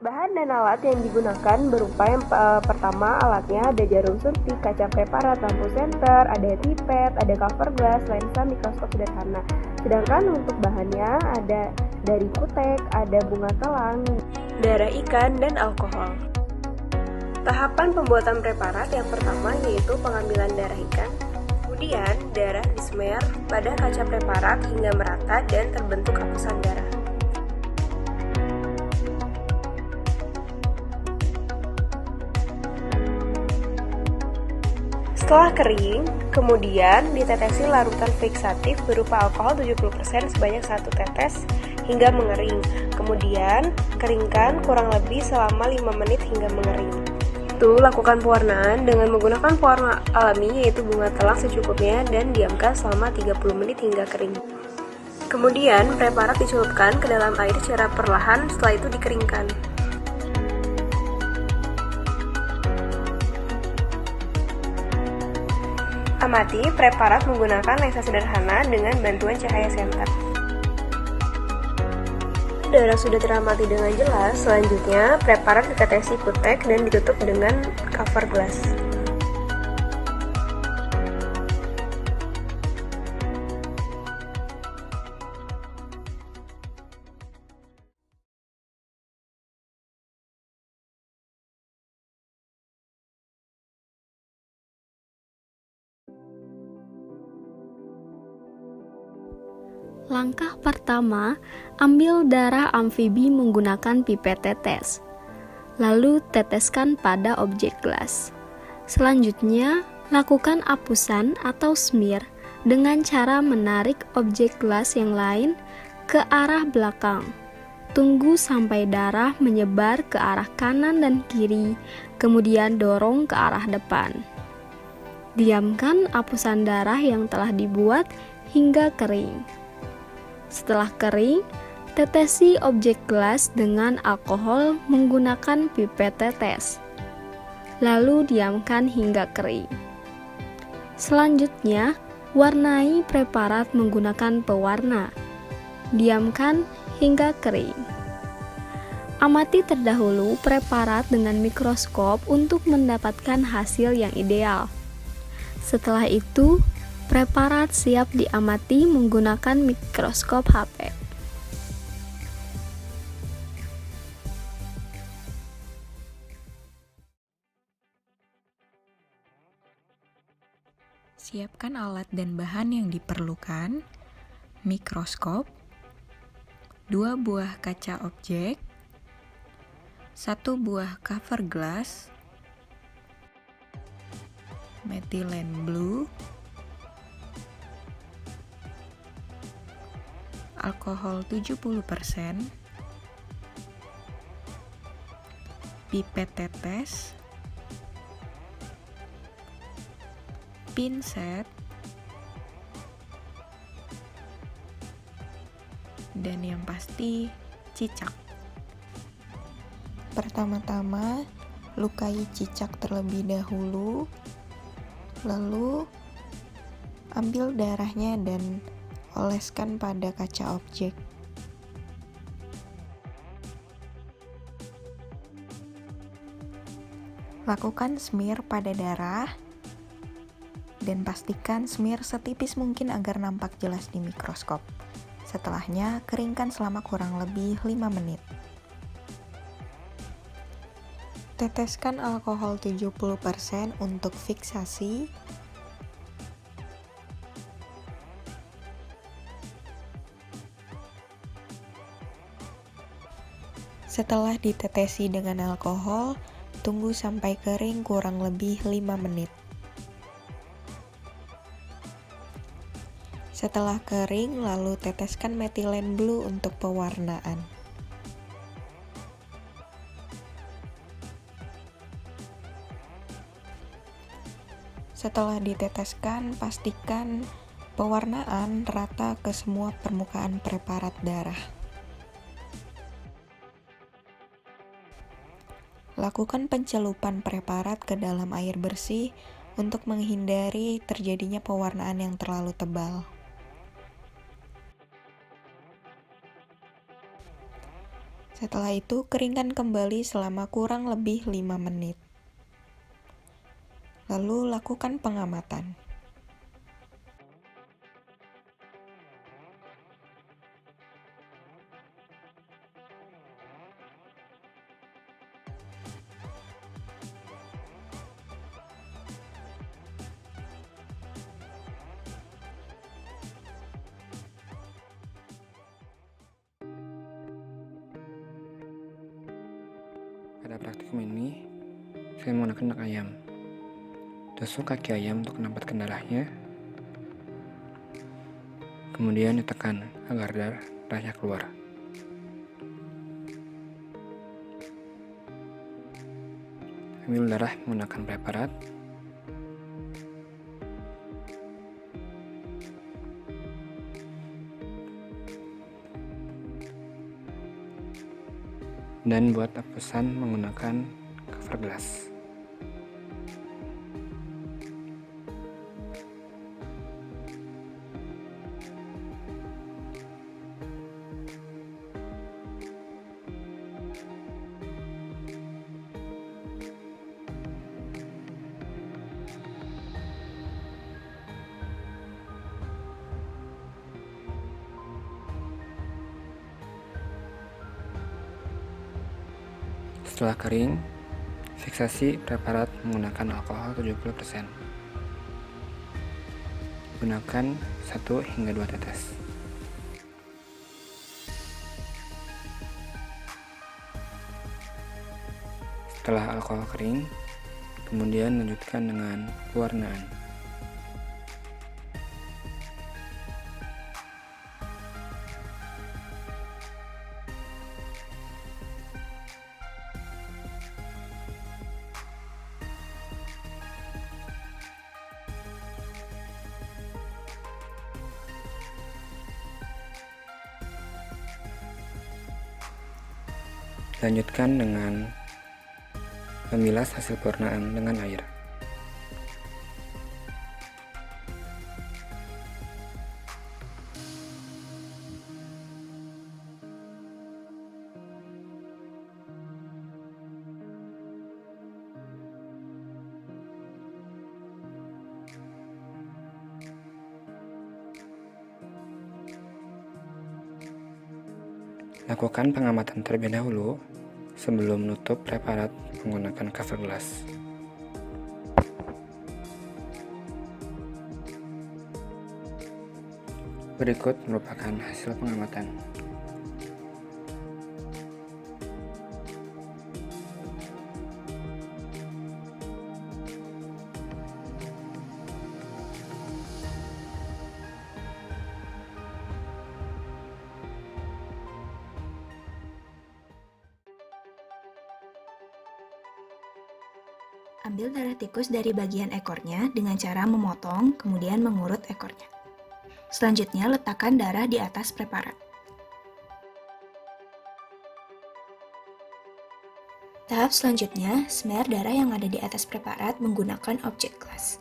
Bahan dan alat yang digunakan berupa yang pertama alatnya ada jarum suntik, kaca preparat, lampu senter, ada pipet, ada cover glass, lensa, mikroskop sederhana. Sedangkan untuk bahannya ada dari kutek, ada bunga telang, darah ikan, dan alkohol. Tahapan pembuatan preparat yang pertama yaitu pengambilan darah ikan. Kemudian darah dismear pada kaca preparat hingga merata dan terbentuk hapusan darah. Setelah kering, kemudian ditetesi larutan fiksatif berupa alkohol 70% sebanyak 1 tetes hingga mengering. Kemudian, keringkan kurang lebih selama 5 menit hingga mengering. Lakukan pewarnaan dengan menggunakan pewarna alami yaitu bunga telang secukupnya dan diamkan selama 30 menit hingga kering. Kemudian, preparat dicelupkan ke dalam air secara perlahan, setelah itu dikeringkan. Amati preparat menggunakan lensa sederhana dengan bantuan cahaya senter. Darah sudah teramati dengan jelas, selanjutnya preparat ditetesi kutek dan ditutup dengan cover glass. Langkah pertama, ambil darah amfibi menggunakan pipet tetes. Lalu teteskan pada objek gelas. Selanjutnya, lakukan apusan atau smear dengan cara menarik objek gelas yang lain ke arah belakang. Tunggu sampai darah menyebar ke arah kanan dan kiri, kemudian dorong ke arah depan. Diamkan apusan darah yang telah dibuat hingga kering. Setelah kering, tetesi objek gelas dengan alkohol menggunakan pipet tetes. Lalu diamkan hingga kering. Selanjutnya, warnai preparat menggunakan pewarna. Diamkan hingga kering. Amati terdahulu preparat dengan mikroskop untuk mendapatkan hasil yang ideal. Setelah itu, preparat siap diamati menggunakan mikroskop HP. Siapkan alat dan bahan yang diperlukan: mikroskop, 2 buah kaca objek, 1 buah cover glass, methylene blue, alkohol 70%, pipet tetes, pinset, dan yang pasti cicak. Pertama-tama, lukai cicak terlebih dahulu, lalu ambil darahnya dan oleskan pada kaca objek. Lakukan smear pada darah dan pastikan smear setipis mungkin agar nampak jelas di mikroskop. Setelahnya, keringkan selama kurang lebih 5 menit. Teteskan alkohol 70% untuk fiksasi. Setelah ditetesi dengan alkohol, tunggu sampai kering kurang lebih 5 menit. Setelah kering, lalu teteskan methylene blue untuk pewarnaan. Setelah diteteskan, pastikan pewarnaan rata ke semua permukaan preparat darah. Lakukan pencelupan preparat ke dalam air bersih untuk menghindari terjadinya pewarnaan yang terlalu tebal. Setelah itu, keringkan kembali selama kurang lebih 5 menit. Lalu, lakukan pengamatan. Pada praktikum ini, saya menggunakan anak ayam. Tusuk kaki ayam untuk menempatkan darahnya. Kemudian ditekan agar darahnya keluar. Ambil darah menggunakan preparat. Dan buat apusan menggunakan cover glass. Setelah kering, fiksasi preparat menggunakan alkohol 70%. Gunakan 1 hingga 2 tetes. Setelah alkohol kering, kemudian lanjutkan dengan pewarnaan. Lanjutkan dengan memilas hasil pewarnaan dengan air. Lakukan pengamatan terlebih dahulu sebelum menutup preparat menggunakan cover glass. Berikut merupakan hasil pengamatan. Ambil darah tikus dari bagian ekornya dengan cara memotong, kemudian mengurut ekornya. Selanjutnya, letakkan darah di atas preparat. Tahap selanjutnya, smear darah yang ada di atas preparat menggunakan objek glass.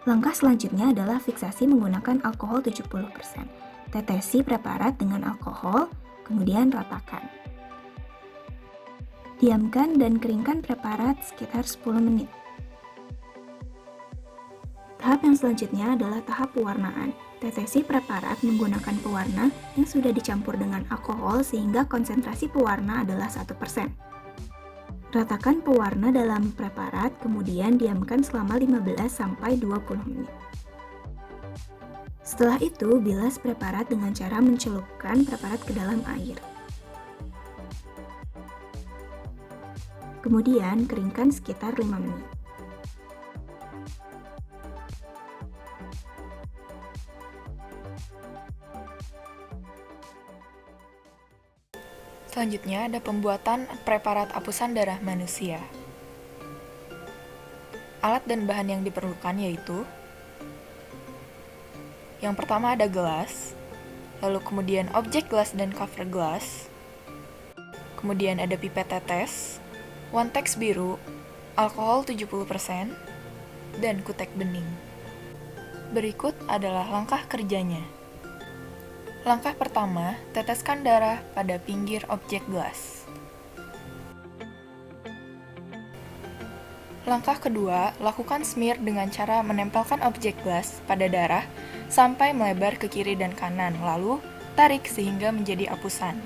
Langkah selanjutnya adalah fiksasi menggunakan alkohol 70%. Tetesi preparat dengan alkohol, kemudian ratakan. Diamkan dan keringkan preparat sekitar 10 menit. Tahap yang selanjutnya adalah tahap pewarnaan. Tetesi preparat menggunakan pewarna yang sudah dicampur dengan alkohol sehingga konsentrasi pewarna adalah 1%. Ratakan pewarna dalam preparat, kemudian diamkan selama 15-20 menit. Setelah itu, bilas preparat dengan cara mencelupkan preparat ke dalam air. Kemudian, keringkan sekitar 5 menit. Selanjutnya ada pembuatan preparat apusan darah manusia. Alat dan bahan yang diperlukan yaitu yang pertama ada gelas, lalu kemudian objek gelas dan cover glass, kemudian ada pipet tetes, one tex biru, alkohol 70%, dan kutek bening. Berikut adalah langkah kerjanya. Langkah pertama, teteskan darah pada pinggir objek gelas. Langkah kedua, lakukan smear dengan cara menempelkan objek gelas pada darah sampai melebar ke kiri dan kanan, lalu tarik sehingga menjadi apusan.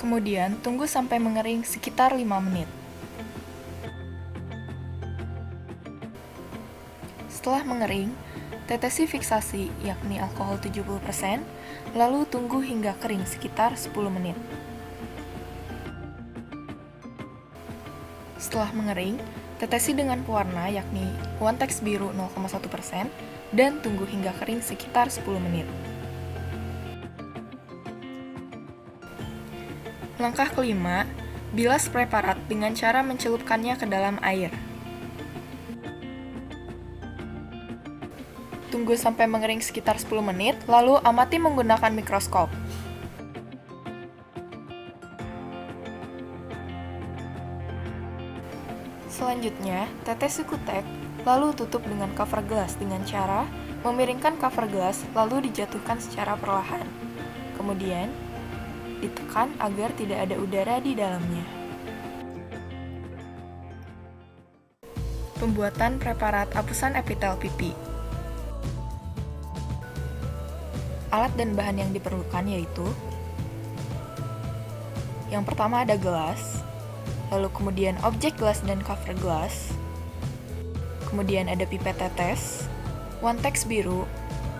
Kemudian, tunggu sampai mengering sekitar 5 menit. Setelah mengering, tetesi fiksasi yakni alkohol 70%, lalu tunggu hingga kering sekitar 10 menit. Setelah mengering, tetesi dengan pewarna yakni One-Tex biru 0,1% dan tunggu hingga kering sekitar 10 menit. Langkah kelima, bilas preparat dengan cara mencelupkannya ke dalam air. Tunggu sampai mengering sekitar 10 menit, lalu amati menggunakan mikroskop. Selanjutnya, tetesi kutek, lalu tutup dengan cover gelas dengan cara memiringkan cover gelas lalu dijatuhkan secara perlahan. Kemudian, ditekan agar tidak ada udara di dalamnya. Pembuatan preparat apusan epitel pipi. Alat dan bahan yang diperlukan yaitu yang pertama ada gelas, lalu kemudian objek gelas dan cover gelas, kemudian ada pipet tetes, One-Tex biru,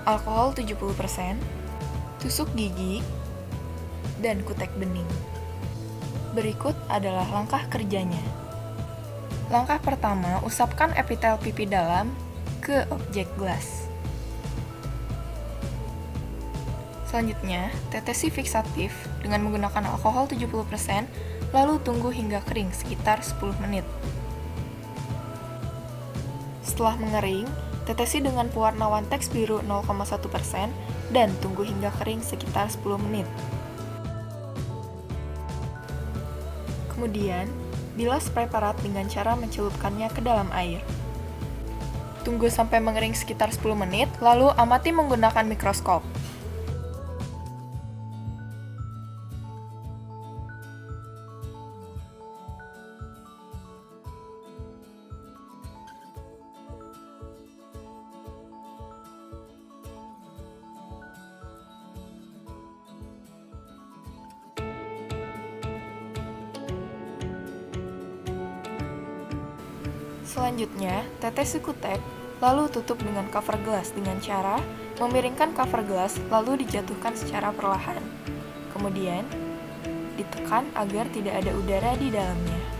alkohol 70%, tusuk gigi, dan kutek bening. Berikut adalah langkah kerjanya. Langkah pertama, usapkan epitel pipi dalam ke objek gelas. Selanjutnya, tetesi fiksatif dengan menggunakan alkohol 70%, lalu tunggu hingga kering sekitar 10 menit. Setelah mengering, tetesi dengan pewarna One-Tex biru 0,1% dan tunggu hingga kering sekitar 10 menit. Kemudian, bilas preparat dengan cara mencelupkannya ke dalam air. Tunggu sampai mengering sekitar 10 menit, lalu amati menggunakan mikroskop. Selanjutnya, tetesi kutek, lalu tutup dengan cover gelas dengan cara memiringkan cover gelas lalu dijatuhkan secara perlahan. Kemudian, ditekan agar tidak ada udara di dalamnya.